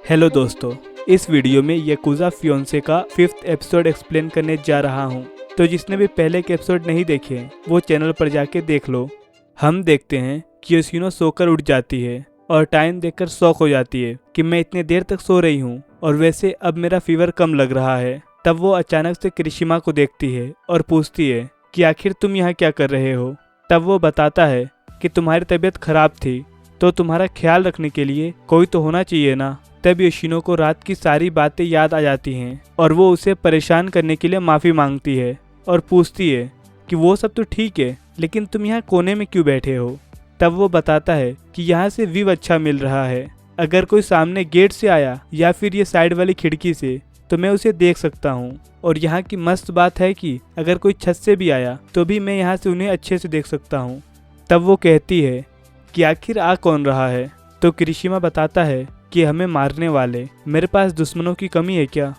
Hello दोस्तों, इस video में याकुजा फियोंसे का 5th एपिसोड एक्सप्लेन करने जा रहा हूं। तो जिसने भी पहले के एपिसोड नहीं देखे हैं वो चैनल पर जाके देख लो। हम देखते हैं कि योशिनो सोकर उठ जाती है और टाइम देखकर शॉक हो जाती है कि मैं इतने देर तक सो रही हूं और वैसे अब मेरा फीवर कम लग रहा है। तब वो अचानक से किरिशिमा को देखती है और पूछती है कि आखिर तुम यहाँ क्या कर रहे हो। तब वो बताता है कि तुम्हारी तबीयत खराब थी तो तुम्हारा ख्याल रखने के लिए कोई तो होना चाहिए ना। तब योशिनो को रात की सारी बातें याद आ जाती हैं और वो उसे परेशान करने के लिए माफ़ी मांगती है और पूछती है कि वो सब तो ठीक है लेकिन तुम यहाँ कोने में क्यों बैठे हो। तब वो बताता है कि यहाँ से व्यू अच्छा मिल रहा है, अगर कोई सामने गेट से आया या फिर ये साइड वाली खिड़की से तो मैं उसे देख सकता हूँ। और यहाँ की मस्त बात है कि अगर कोई छत से भी आया तो भी मैं यहाँ से उन्हें अच्छे से देख सकता हूँ। तब वो कहती है कि आखिर आ कौन रहा है। तो किरिशिमा बताता है कि हमें मारने वाले मेरे पास दुश्मनों की कमी है क्या।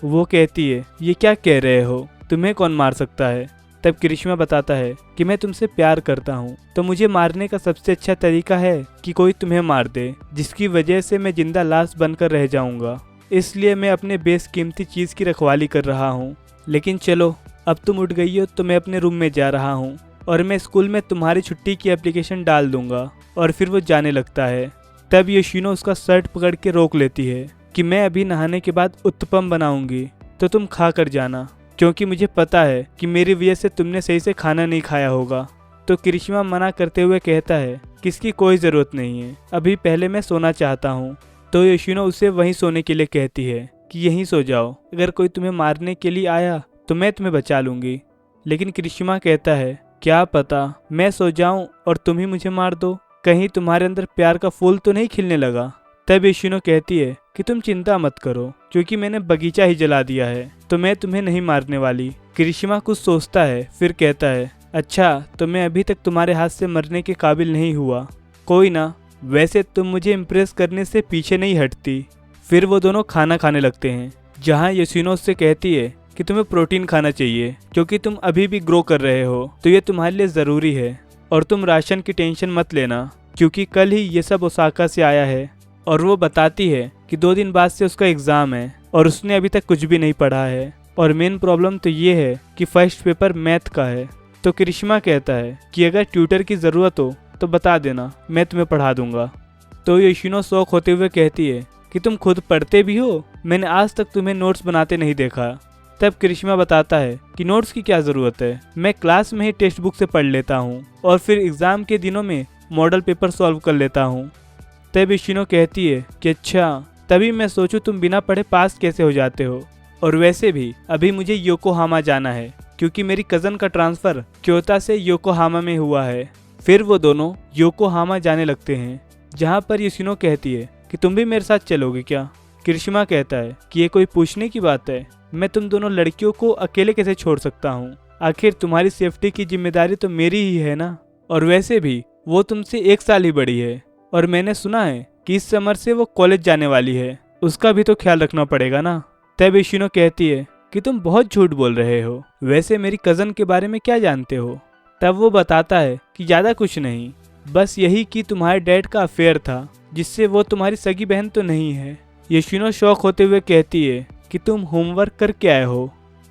वो कहती है ये क्या कह रहे हो, तुम्हें कौन मार सकता है। तब किरिशिमा बताता है कि मैं तुमसे प्यार करता हूँ तो मुझे मारने का सबसे अच्छा तरीका है कि कोई तुम्हें मार दे जिसकी वजह से मैं जिंदा लाश बनकर रह जाऊंगा। इसलिए मैं अपने बेशकीमती चीज़ की रखवाली कर रहा हूँ। लेकिन चलो अब तुम उठ गई हो तो मैं अपने रूम में जा रहा हूँ और मैं स्कूल में तुम्हारी छुट्टी की एप्लीकेशन डाल दूंगा। और फिर वो जाने लगता है। तब योशिनो उसका शर्ट पकड़ के रोक लेती है कि मैं अभी नहाने के बाद उत्तपम बनाऊंगी तो तुम खा कर जाना, क्योंकि मुझे पता है कि मेरी वजह से तुमने सही से खाना नहीं खाया होगा। तो किरिशिमा मना करते हुए कहता है कि इसकी कोई ज़रूरत नहीं है, अभी पहले मैं सोना चाहता हूँ। तो योशिनो उसे वहीं सोने के लिए कहती है कि यहीं सो जाओ, अगर कोई तुम्हें मारने के लिए आया तो मैं तुम्हें बचा लूँगी। लेकिन किरिशिमा कहता है क्या पता मैं सो जाऊँ और तुम ही मुझे मार दो, कहीं तुम्हारे अंदर प्यार का फूल तो नहीं खिलने लगा। तब योशिनो कहती है कि तुम चिंता मत करो क्योंकि मैंने बगीचा ही जला दिया है तो मैं तुम्हें नहीं मारने वाली। किरिशिमा कुछ सोचता है फिर कहता है अच्छा तो मैं अभी तक तुम्हारे हाथ से मरने के काबिल नहीं हुआ, कोई ना, वैसे तुम मुझे इम्प्रेस करने से पीछे नहीं हटती। फिर वो दोनों खाना खाने लगते हैं जहाँ योशिनो उससे कहती है कि तुम्हें प्रोटीन खाना चाहिए क्योंकि तुम अभी भी ग्रो कर रहे हो तो ये तुम्हारे लिए ज़रूरी है। और तुम राशन की टेंशन मत लेना क्योंकि कल ही ये सब ओसाका से आया है। और वो बताती है कि 2 दिन बाद से उसका एग्ज़ाम है और उसने अभी तक कुछ भी नहीं पढ़ा है और मेन प्रॉब्लम तो ये है कि फर्स्ट पेपर मैथ का है। तो किरिशिमा कहता है कि अगर ट्यूटर की ज़रूरत हो तो बता देना, मैं तुम्हें पढ़ा दूंगा। तो योशिनो शौक होते हुए कहती है कि तुम खुद पढ़ते भी हो, मैंने आज तक तुम्हें नोट्स बनाते नहीं देखा। तब किरिशिमा बताता है कि नोट्स की क्या ज़रूरत है, मैं क्लास में ही टेक्स्ट बुक से पढ़ लेता हूँ और फिर एग्ज़ाम के दिनों में मॉडल पेपर सॉल्व कर लेता हूँ। तब योशिनो कहती है कि अच्छा, तभी मैं सोचूं तुम बिना पढ़े पास कैसे हो जाते हो। और वैसे भी अभी मुझे योकोहामा जाना है क्योंकि मेरी कज़न का ट्रांसफ़र क्योतो से योकोहामा में हुआ है। फिर वो दोनों योकोहामा जाने लगते हैं जहाँ पर योशिनो कहती है कि तुम भी मेरे साथ चलोगे क्या। किरिशिमा कहता है कि ये कोई पूछने की बात है, मैं तुम दोनों लड़कियों को अकेले कैसे छोड़ सकता हूँ, आखिर तुम्हारी सेफ्टी की जिम्मेदारी तो मेरी ही है ना। और वैसे भी वो तुमसे 1 साल ही बड़ी है और मैंने सुना है कि इस समर से वो कॉलेज जाने वाली है, उसका भी तो ख्याल रखना पड़ेगा ना। तब योशिनो कहती है कि तुम बहुत झूठ बोल रहे हो, वैसे मेरी कज़न के बारे में क्या जानते हो। तब वो बताता है कि ज़्यादा कुछ नहीं, बस यही कि तुम्हारे डैड का अफेयर था जिससे वो तुम्हारी सगी बहन तो नहीं है। योशिनो शौक होते हुए कहती है कि तुम होमवर्क करके आए हो।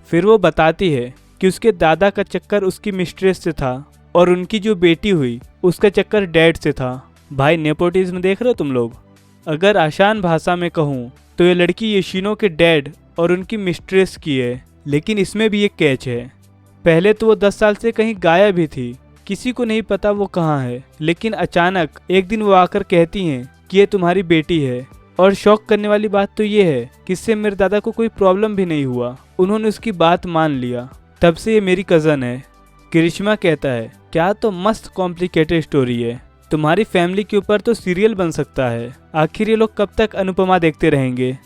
फिर वो बताती है कि उसके दादा का चक्कर उसकी मिस्ट्रेस से था और उनकी जो बेटी हुई उसका चक्कर डैड से था। भाई नेपोटिज्म देख रहे हो तुम लोग। अगर आसान भाषा में कहूँ तो ये लड़की योशिनो के डैड और उनकी मिस्ट्रेस की है। लेकिन इसमें भी एक कैच है, पहले तो वो 10 साल से कहीं गायब ही थी, किसी को नहीं पता वो कहाँ है। लेकिन अचानक एक दिन वो आकर कहती हैं कि ये तुम्हारी बेटी है। और शौक करने वाली बात तो ये है कि इससे मेरे दादा को कोई प्रॉब्लम भी नहीं हुआ, उन्होंने उसकी बात मान लिया, तब से ये मेरी कज़न है। किरिशिमा कहता है क्या तो मस्त कॉम्प्लिकेटेड स्टोरी है, तुम्हारी फैमिली के ऊपर तो सीरियल बन सकता है, आखिर ये लोग कब तक अनुपमा देखते रहेंगे।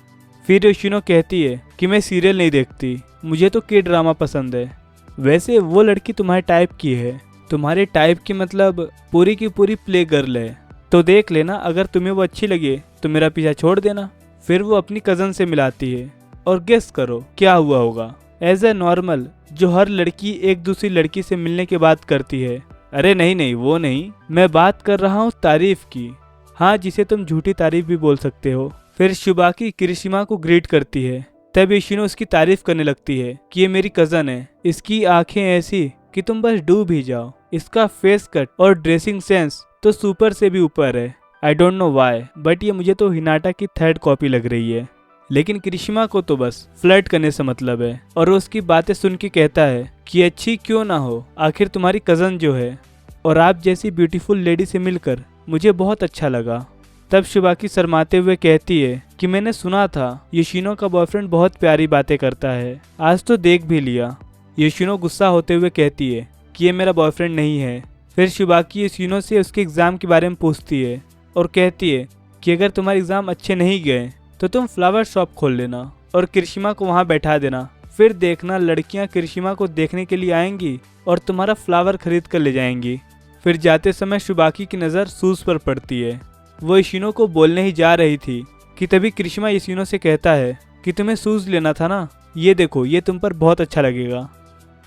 फिर योशिनो कहती है कि मैं सीरियल नहीं देखती, मुझे तो के ड्रामा पसंद है। वैसे वो लड़की तुम्हारे टाइप की है, तुम्हारे टाइप की मतलब पूरी की पूरी प्ले गर्ल है, तो देख लेना, अगर तुम्हें वो अच्छी लगे तो मेरा पीछा छोड़ देना। फिर वो अपनी कज़न से मिलाती है और गेस करो क्या हुआ होगा। एज ए नॉर्मल जो हर लड़की एक दूसरी लड़की से मिलने के बाद करती है, अरे नहीं वो नहीं, मैं बात कर रहा हूँ तारीफ की, हाँ जिसे तुम झूठी तारीफ भी बोल सकते हो। फिर शुबाकी किरिशिमा को ग्रीट करती है। तब योशिनो उसकी तारीफ करने लगती है कि ये मेरी कजन है, इसकी आंखें ऐसी कि तुम बस डूब ही जाओ, इसका फेस कट और ड्रेसिंग सेंस तो सुपर से भी ऊपर है। I don't know why but ये मुझे तो हिनाटा की थर्ड कॉपी लग रही है। लेकिन किरिशिमा को तो बस फ्लर्ट करने से मतलब है और वो उसकी बातें सुन के कहता है कि अच्छी क्यों ना हो, आखिर तुम्हारी कजन जो है, और आप जैसी ब्यूटीफुल लेडी से मिलकर मुझे बहुत अच्छा लगा। तब शुबाकी शर्माते हुए कहती है कि मैंने सुना था योशिनो का बॉयफ्रेंड बहुत प्यारी बातें करता है, आज तो देख भी लिया। योशिनो गुस्सा होते हुए कहती है कि ये मेरा बॉयफ्रेंड नहीं है। फिर शुबाकी योशिनो से उसके एग्ज़ाम के बारे में पूछती है और कहती है कि अगर तुम्हारे एग्ज़ाम अच्छे नहीं गए तो तुम फ्लावर शॉप खोल लेना और किरिशिमा को वहाँ बैठा देना, फिर देखना लड़कियाँ किरिशिमा को देखने के लिए आएंगी और तुम्हारा फ्लावर खरीद कर ले जाएंगी। फिर जाते समय शुबाकी की नज़र सूज पर पड़ती है। वो योशिनो को बोलने ही जा रही थी कि तभी किरिशिमा योशिनो से कहता है कि तुम्हें शूज लेना था ना, ये देखो ये तुम पर बहुत अच्छा लगेगा।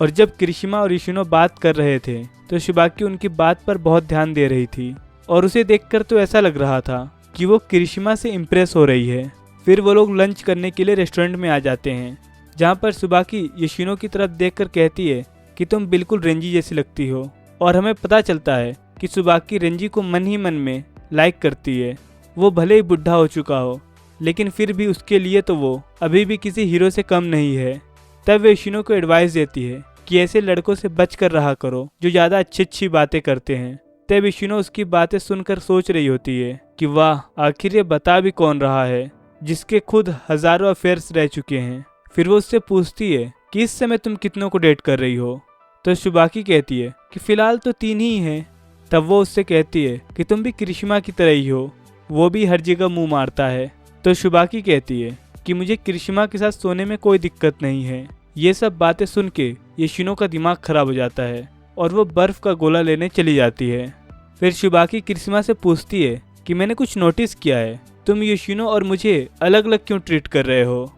और जब किरिशिमा और योशिनो बात कर रहे थे तो शुबाकी उनकी बात पर बहुत ध्यान दे रही थी और उसे देखकर तो ऐसा लग रहा था कि वो किरिशिमा से इम्प्रेस हो रही है। फिर वो लोग लंच करने के लिए रेस्टोरेंट में आ जाते हैं, जहाँ पर शुबाकी योशिनो की तरफ देखकर कहती है कि तुम बिल्कुल रेंजी जैसी लगती हो। और हमें पता चलता है कि शुबाकी रेंजी को मन ही मन में लाइक करती है। वो भले ही बुढ़ा हो चुका हो लेकिन फिर भी उसके लिए तो वो अभी भी किसी हीरो से कम नहीं है। तब वे योशिनो को एडवाइस देती है कि ऐसे लड़कों से बच कर रहा करो जो ज़्यादा अच्छी बातें करते हैं। तब योशिनो उसकी बातें सुनकर सोच रही होती है कि वाह, आखिर ये बता भी कौन रहा है जिसके खुद हजारों अफेयर्स रह चुके हैं। फिर वो उससे पूछती है कि इस समय तुम कितनों को डेट कर रही हो। तो शुबाकी कहती है कि फिलहाल तो 3 ही हैं। तब वो उससे कहती है कि तुम भी किरिशिमा की तरह ही हो, वो भी हर जगह मुंह मारता है। तो शुबाकी कहती है कि मुझे किरिशिमा के साथ सोने में कोई दिक्कत नहीं है। ये सब बातें सुन के योशिनो का दिमाग खराब हो जाता है और वो बर्फ का गोला लेने चली जाती है। फिर शुबाकी किरिशिमा से पूछती है कि मैंने कुछ नोटिस किया है, तुम योशिनो और मुझे अलग अलग क्यों ट्रीट कर रहे हो।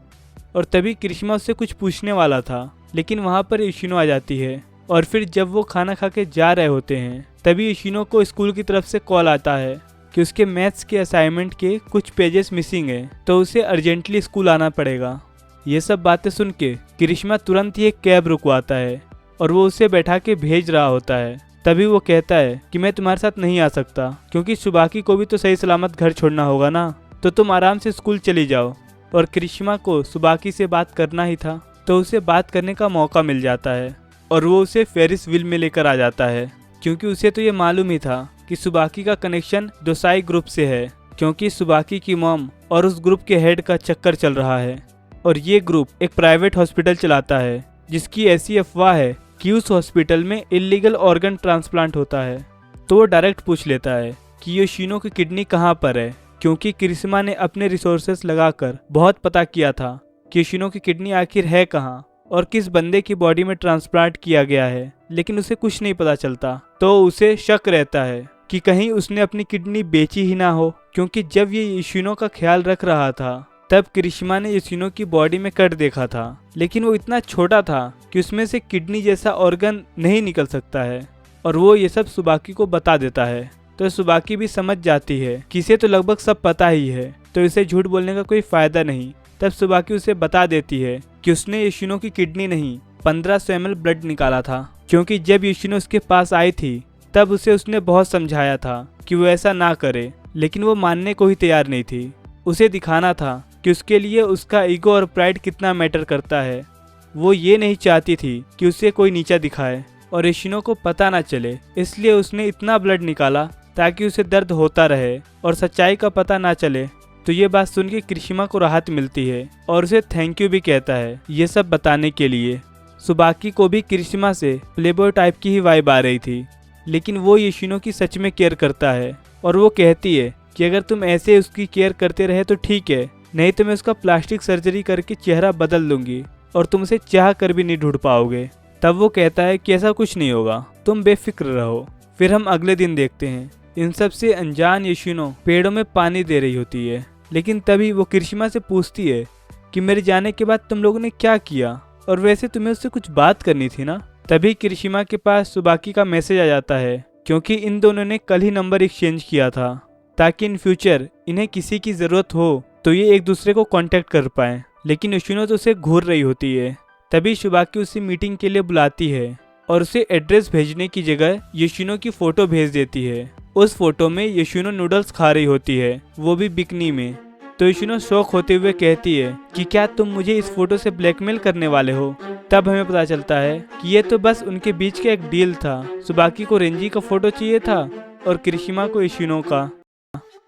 और तभी किरिशिमा उससे कुछ पूछने वाला था लेकिन वहाँ पर योशिनो आ जाती है। और फिर जब वो खाना खा के जा रहे होते हैं तभी योशिनो को स्कूल की तरफ से कॉल आता है कि उसके मैथ्स के असाइनमेंट के कुछ पेजेस मिसिंग है तो उसे अर्जेंटली स्कूल आना पड़ेगा। ये सब बातें सुन के किरिशिमा तुरंत ही एक कैब रुकवाता है और वो उसे बैठा के भेज रहा होता है। तभी वो कहता है कि मैं तुम्हारे साथ नहीं आ सकता क्योंकि शुबाकी को भी तो सही सलामत घर छोड़ना होगा ना, तो तुम आराम से स्कूल चली जाओ। और किरिशिमा को शुबाकी से बात करना ही था तो उसे बात करने का मौका मिल जाता है और वो उसे फेरिस व्हील में लेकर आ जाता है क्योंकि उसे तो ये मालूम ही था कि शुबाकी का कनेक्शन दोसाई ग्रुप से है, क्योंकि शुबाकी की मॉम और उस ग्रुप के हेड का चक्कर चल रहा है और ये ग्रुप एक प्राइवेट हॉस्पिटल चलाता है जिसकी ऐसी अफवाह है कि उस हॉस्पिटल में इलीगल ऑर्गन ट्रांसप्लांट होता है। तो वो डायरेक्ट पूछ लेता है कि योशिनो की किडनी कहाँ पर है, क्योंकि किरिशिमा ने अपने रिसोर्सेस लगाकर बहुत पता किया था कि योशिनो की किडनी आखिर है कहाँ और किस बंदे की बॉडी में ट्रांसप्लांट किया गया है, लेकिन उसे कुछ नहीं पता चलता। तो उसे शक रहता है कि कहीं उसने अपनी किडनी बेची ही ना हो, क्योंकि जब ये योशिनो का ख्याल रख रहा था तब किरिशिमा ने योशिनो की बॉडी में कट देखा था, लेकिन वो इतना छोटा था कि उसमें से किडनी जैसा ऑर्गन नहीं निकल सकता है और वो ये सब शुबाकी को बता देता है। तो शुबाकी भी समझ जाती है कि इसे तो लगभग सब पता ही है तो इसे झूठ बोलने का कोई फायदा नहीं। तब शुबाकी उसे बता देती है कि उसने योशिनो की किडनी नहीं 1500 ml ब्लड निकाला था, क्योंकि जब योशिनो उसके पास आई थी तब उसे उसने बहुत समझाया था कि वो ऐसा ना करे, लेकिन वो मानने को ही तैयार नहीं थी। उसे दिखाना था कि उसके लिए उसका ईगो और प्राइड कितना मैटर करता है। वो ये नहीं चाहती थी कि उसे कोई नीचा दिखाए और योशिनो को पता ना चले, इसलिए उसने इतना ब्लड निकाला ताकि उसे दर्द होता रहे और सच्चाई का पता ना चले। तो ये बात सुन के किरिशिमा को राहत मिलती है और उसे थैंक यू भी कहता है ये सब बताने के लिए। शुबाकी को भी किरिशिमा से प्लेबॉय टाइप की ही वाइब आ रही थी, लेकिन वो योशिनो की सच में केयर करता है और वो कहती है कि अगर तुम ऐसे उसकी केयर करते रहे तो ठीक है, नहीं तो मैं उसका प्लास्टिक सर्जरी करके चेहरा बदल दूंगी और तुम उसे चाह कर भी नहीं ढूंढ पाओगे। तब वो कहता है कि ऐसा कुछ नहीं होगा, तुम बेफिक्र रहो। फिर हम अगले दिन देखते हैं इन सब से अनजान योशिनो पेड़ों में पानी दे रही होती है, लेकिन तभी वो किरिशिमा से पूछती है कि मेरे जाने के बाद तुम लोगों ने क्या किया, और वैसे तुम्हें उससे कुछ बात करनी थी ना। तभी किरिशिमा के पास शुबाकी का मैसेज आ जाता है, क्योंकि इन दोनों ने कल ही नंबर एक्सचेंज किया था ताकि इन फ्यूचर इन्हें किसी की ज़रूरत हो तो ये एक दूसरे को कांटेक्ट कर पाए, लेकिन योशिनो तो उसे घूर रही होती है। तभी शुबाकी उसे मीटिंग के लिए बुलाती है और उसे एड्रेस भेजने की जगह योशिनो की फोटो भेज देती है। उस फोटो में योशिनो नूडल्स खा रही होती है, वो भी बिकनी में। तो योशिनो शौक होते हुए कहती है कि क्या तुम मुझे इस फोटो से ब्लैकमेल करने वाले हो। तब हमें पता चलता है कि ये तो बस उनके बीच का एक डील था। शुबाकी को रेंजी का फोटो चाहिए था और क्रिशिमा को योशिनो का।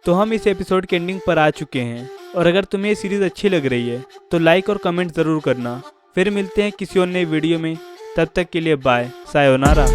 तो हम इस एपिसोड के एंडिंग पर आ चुके हैं, और अगर तुम्हें ये सीरीज अच्छी लग रही है तो लाइक और कमेंट ज़रूर करना। फिर मिलते हैं किसी और नए वीडियो में, तब तक के लिए बाय, सायोनारा।